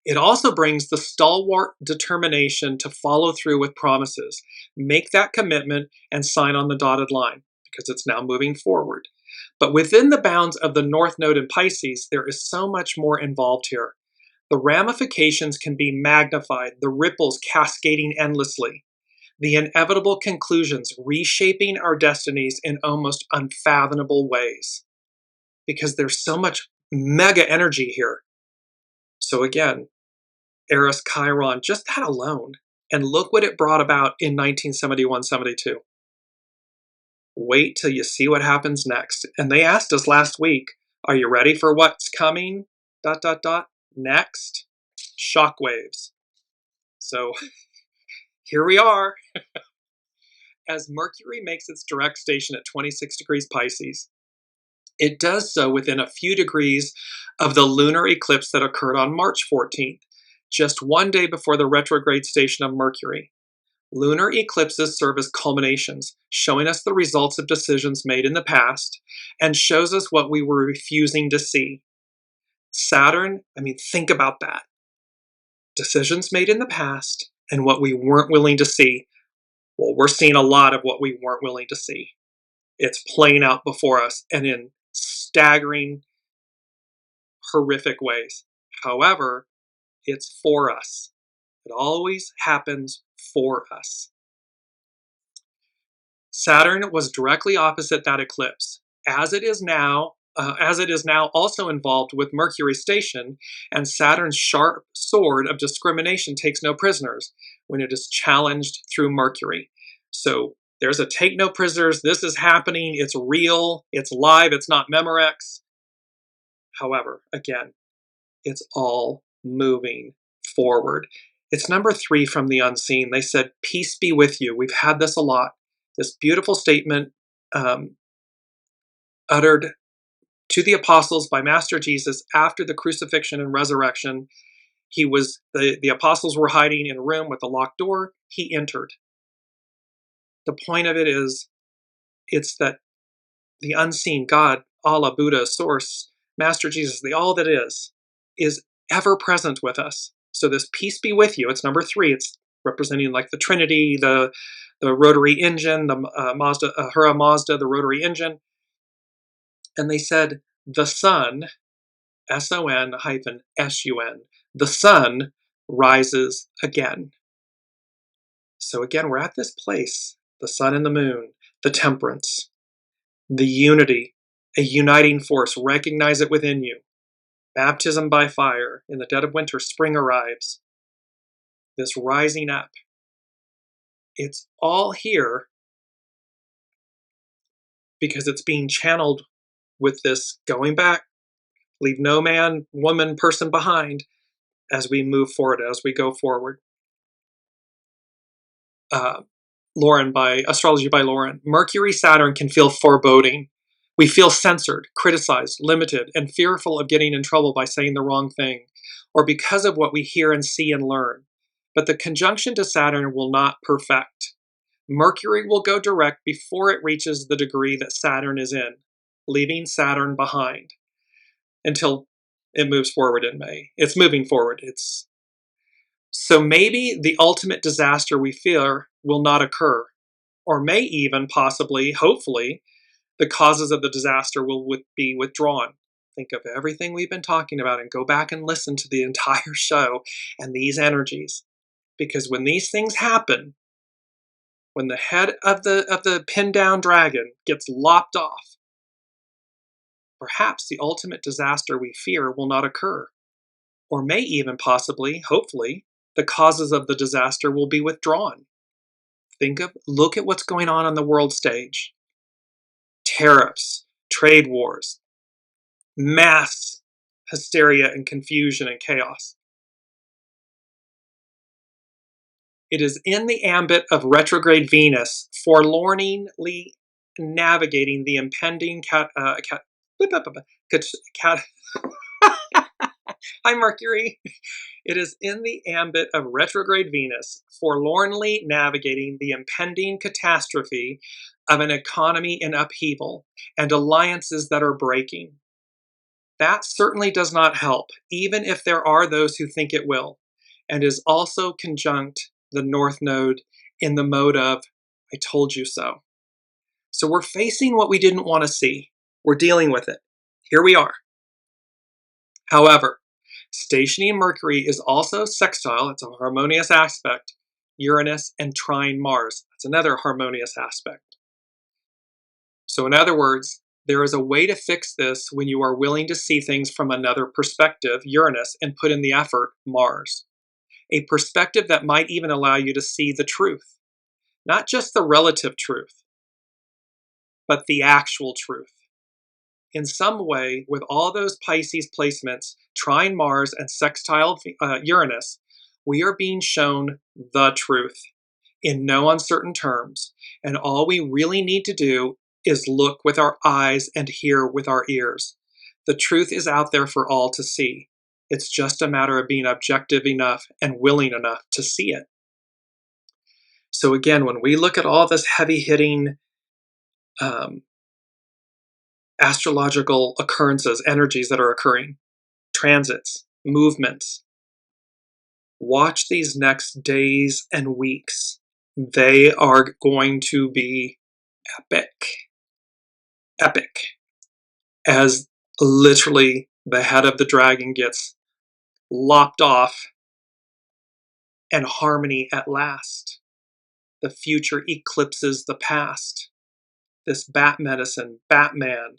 It also brings the stalwart determination to follow through with promises, make that commitment, and sign on the dotted line, because it's now moving forward. But within the bounds of the North Node in Pisces, there is so much more involved here. The ramifications can be magnified, the ripples cascading endlessly, the inevitable conclusions reshaping our destinies in almost unfathomable ways, because there's so much mega energy here. So again, Eris Chiron, just that alone. And look what it brought about in 1971-72. Wait till you see what happens next. And they asked us last week, are you ready for what's coming? ... Next, shockwaves. So here we are. As Mercury makes its direct station at 26 degrees Pisces, it does so within a few degrees of the lunar eclipse that occurred on March 14th, just one day before the retrograde station of Mercury. Lunar eclipses serve as culminations, showing us the results of decisions made in the past and shows us what we were refusing to see. Saturn, think about that. Decisions made in the past and what we weren't willing to see. Well, we're seeing a lot of what we weren't willing to see. It's playing out before us and in staggering, horrific ways. However, it's for us. It always happens for us. Saturn was directly opposite that eclipse, as it is now also involved with Mercury's station, and Saturn's sharp sword of discrimination takes no prisoners when it is challenged through Mercury. So there's a take no prisoners, this is happening, it's real, it's live, it's not Memorex. However, again, it's all moving forward. It's number 3 from the unseen. They said, peace be with you. We've had this a lot. This beautiful statement uttered to the apostles by Master Jesus after the crucifixion and resurrection. The apostles were hiding in a room with a locked door. He entered. The point of it is, it's that the unseen, God, Allah, Buddha, Source, Master Jesus, the all that is ever present with us. So this peace be with you. It's number 3. It's representing like the Trinity, the rotary engine, the Ahura Mazda, the rotary engine. And they said, the sun, SON-SUN, the sun rises again. So again, we're at this place, the sun and the moon, the temperance, the unity, a uniting force. Recognize it within you. Baptism by fire. In the dead of winter, spring arrives. This rising up. It's all here because it's being channeled with this going back. Leave no man, woman, person behind as we move forward, as we go forward. Lauren, by Astrology by Lauren. Mercury, Saturn can feel foreboding. We feel censored, criticized, limited, and fearful of getting in trouble by saying the wrong thing, or because of what we hear and see and learn. But the conjunction to Saturn will not perfect. Mercury will go direct before it reaches the degree that Saturn is in, leaving Saturn behind until it moves forward in May. It's moving forward. So maybe the ultimate disaster we fear will not occur, or may even, possibly, hopefully, the causes of the disaster will be withdrawn. Think of everything we've been talking about and go back and listen to the entire show and these energies. Because when these things happen, when the head of the pinned down dragon gets lopped off, perhaps the ultimate disaster we fear will not occur, or may even, possibly, hopefully, the causes of the disaster will be withdrawn. Look at what's going on the world stage. Tariffs, trade wars, mass hysteria and confusion and chaos. It is in the ambit of retrograde Venus, forlornly navigating the impending Hi, Mercury. It is in the ambit of retrograde Venus, forlornly navigating the impending catastrophe of an economy in upheaval and alliances that are breaking. That certainly does not help, even if there are those who think it will, and is also conjunct the North Node in the mode of, I told you so. So we're facing what we didn't want to see. We're dealing with it. Here we are. However, stationing Mercury is also sextile, it's a harmonious aspect, Uranus and trine Mars. That's another harmonious aspect. So in other words, there is a way to fix this when you are willing to see things from another perspective, Uranus, and put in the effort, Mars. A perspective that might even allow you to see the truth, not just the relative truth. but the actual truth. In some way, with all those Pisces placements, trine Mars and sextile Uranus, we are being shown the truth in no uncertain terms. And all we really need to do is look with our eyes and hear with our ears. The truth is out there for all to see. It's just a matter of being objective enough and willing enough to see it. So again, when we look at all this heavy-hitting astrological occurrences, energies that are occurring, transits, movements, watch these next days and weeks. They are going to be epic. Epic. As literally the head of the dragon gets lopped off and harmony at last. The future eclipses the past. This bat medicine, Batman,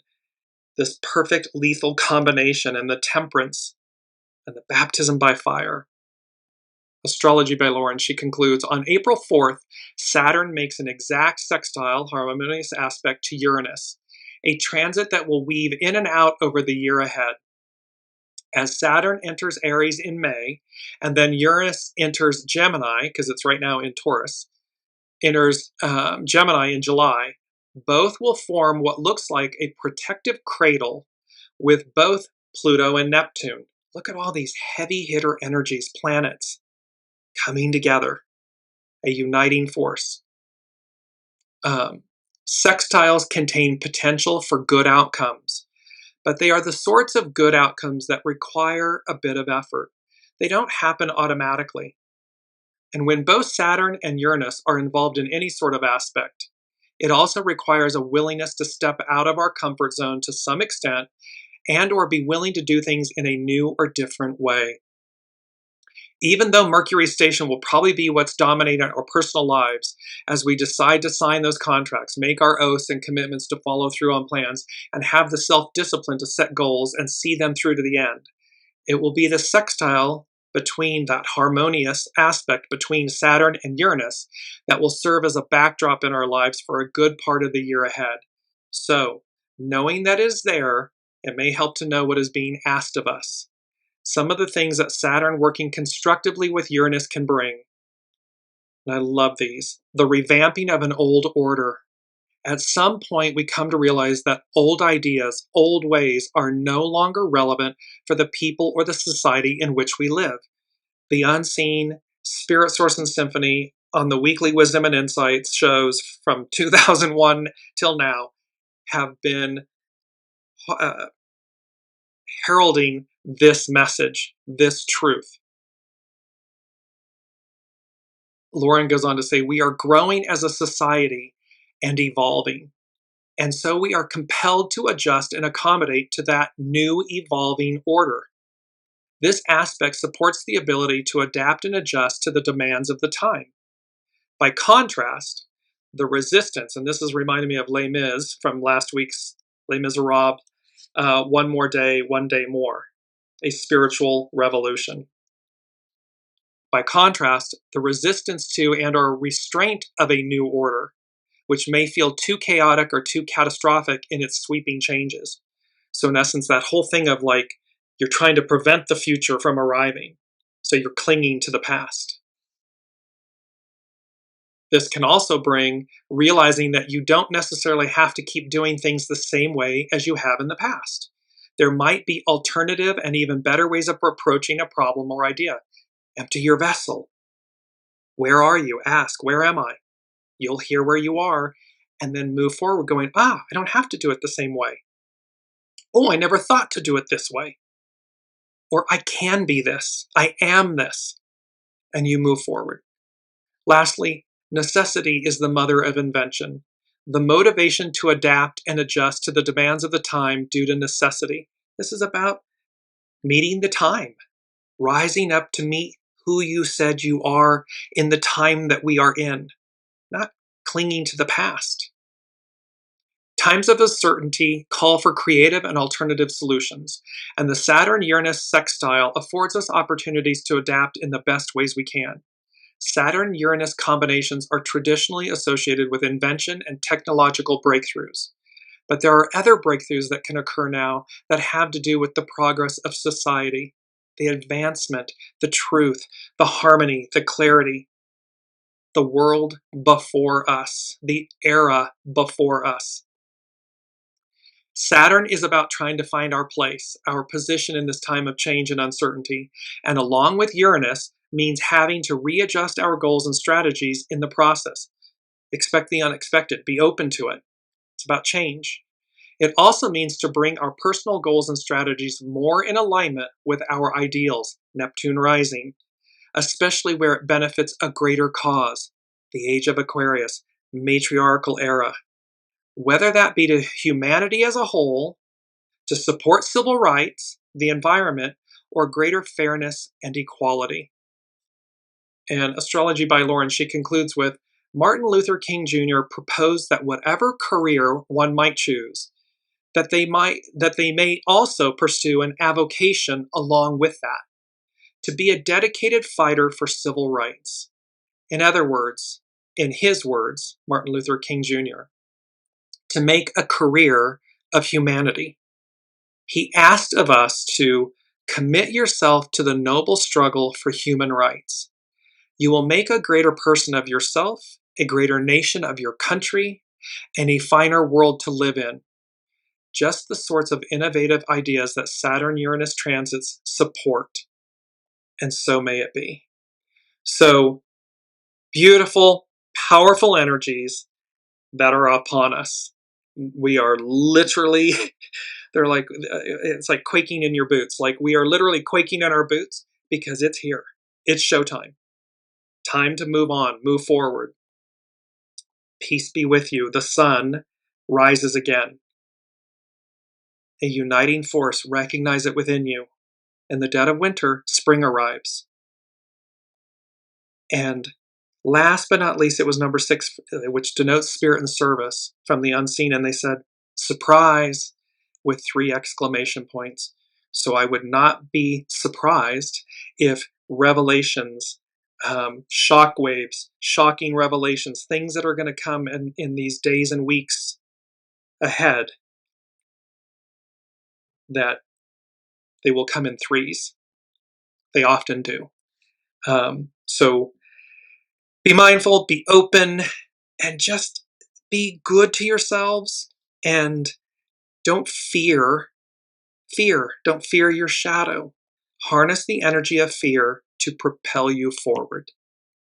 this perfect lethal combination, and the temperance and the baptism by fire. Astrology by Lauren, she concludes, on April 4th, Saturn makes an exact sextile harmonious aspect to Uranus, a transit that will weave in and out over the year ahead. As Saturn enters Aries in May, and then Uranus enters Gemini, because it's right now in Taurus, enters Gemini in July, both will form what looks like a protective cradle with both Pluto and Neptune. Look at all these heavy hitter energies, planets, coming together, a uniting force. Sextiles contain potential for good outcomes, but they are the sorts of good outcomes that require a bit of effort. They don't happen automatically. And when both Saturn and Uranus are involved in any sort of aspect, it also requires a willingness to step out of our comfort zone to some extent and or be willing to do things in a new or different way. Even though Mercury's station will probably be what's dominating our personal lives as we decide to sign those contracts, make our oaths and commitments to follow through on plans, and have the self-discipline to set goals and see them through to the end, it will be the sextile between that harmonious aspect between Saturn and Uranus that will serve as a backdrop in our lives for a good part of the year ahead. So, knowing that is there, it may help to know what is being asked of us. Some of the things that Saturn working constructively with Uranus can bring. And I love these. The revamping of an old order. At some point, we come to realize that old ideas, old ways are no longer relevant for the people or the society in which we live. The Unseen, Spirit, Source, and Symphony on the weekly Wisdom and Insights shows from 2001 till now have been heralding this message, this truth. Lauren goes on to say, we are growing as a society and evolving. And so we are compelled to adjust and accommodate to that new evolving order. This aspect supports the ability to adapt and adjust to the demands of the time. By contrast, the resistance, and this is reminding me of Les Mis from last week's Les Miserables, One More Day, One Day More, a spiritual revolution. By contrast, the resistance to and or restraint of a new order, which may feel too chaotic or too catastrophic in its sweeping changes. So in essence, that whole thing of like, you're trying to prevent the future from arriving, so you're clinging to the past. This can also bring realizing that you don't necessarily have to keep doing things the same way as you have in the past. There might be alternative and even better ways of approaching a problem or idea. Empty your vessel. Where are you? Ask, where am I? You'll hear where you are, and then move forward going, I don't have to do it the same way. Oh, I never thought to do it this way. Or I can be this. I am this. And you move forward. Lastly, necessity is the mother of invention. The motivation to adapt and adjust to the demands of the time due to necessity. This is about meeting the time, rising up to meet who you said you are in the time that we are in, not clinging to the past. Times of uncertainty call for creative and alternative solutions, and the Saturn-Uranus sextile affords us opportunities to adapt in the best ways we can. Saturn-Uranus combinations are traditionally associated with invention and technological breakthroughs. But there are other breakthroughs that can occur now that have to do with the progress of society, the advancement, the truth, the harmony, the clarity, the world before us, the era before us. Saturn is about trying to find our place, our position in this time of change and uncertainty, and along with Uranus means having to readjust our goals and strategies in the process. Expect the unexpected, be open to it. It's about change. It also means to bring our personal goals and strategies more in alignment with our ideals, Neptune rising, especially where it benefits a greater cause, the age of Aquarius, matriarchal era. Whether that be to humanity as a whole, to support civil rights, the environment, or greater fairness and equality. And Astrology by Lauren, she concludes with, Martin Luther King Jr. proposed that whatever career one might choose, that they may also pursue an avocation along with that, to be a dedicated fighter for civil rights. In other words, in his words, Martin Luther King Jr., to make a career of humanity. He asked of us to commit yourself to the noble struggle for human rights. You will make a greater person of yourself, a greater nation of your country, and a finer world to live in. Just the sorts of innovative ideas that Saturn-Uranus transits support. And so may it be. So, beautiful, powerful energies that are upon us. We are literally, it's like quaking in your boots. Like we are literally quaking in our boots because it's here. It's showtime. Time to move on, move forward. Peace be with you. The sun rises again. A uniting force, recognize it within you. In the dead of winter, spring arrives. And last but not least, it was number 6, which denotes spirit and service from the unseen. And they said, surprise, with 3 exclamation points. So I would not be surprised if revelations, shock waves, shocking revelations, things that are going to come in these days and weeks ahead, that they will come in 3s. They often do. So be mindful, be open, and just be good to yourselves, and don't fear. Don't fear your shadow. Harness the energy of fear to propel you forward.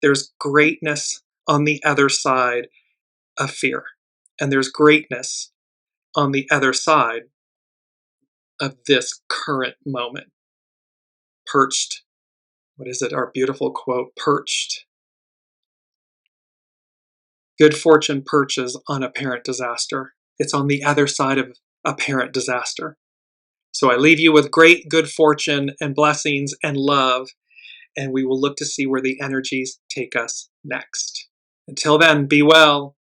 There's greatness on the other side of fear, and there's greatness on the other side of this current moment. Perched. What is it? Our beautiful quote, perched. Good fortune perches on apparent disaster. It's on the other side of apparent disaster. So I leave you with great good fortune and blessings and love, and we will look to see where the energies take us next. Until then, be well.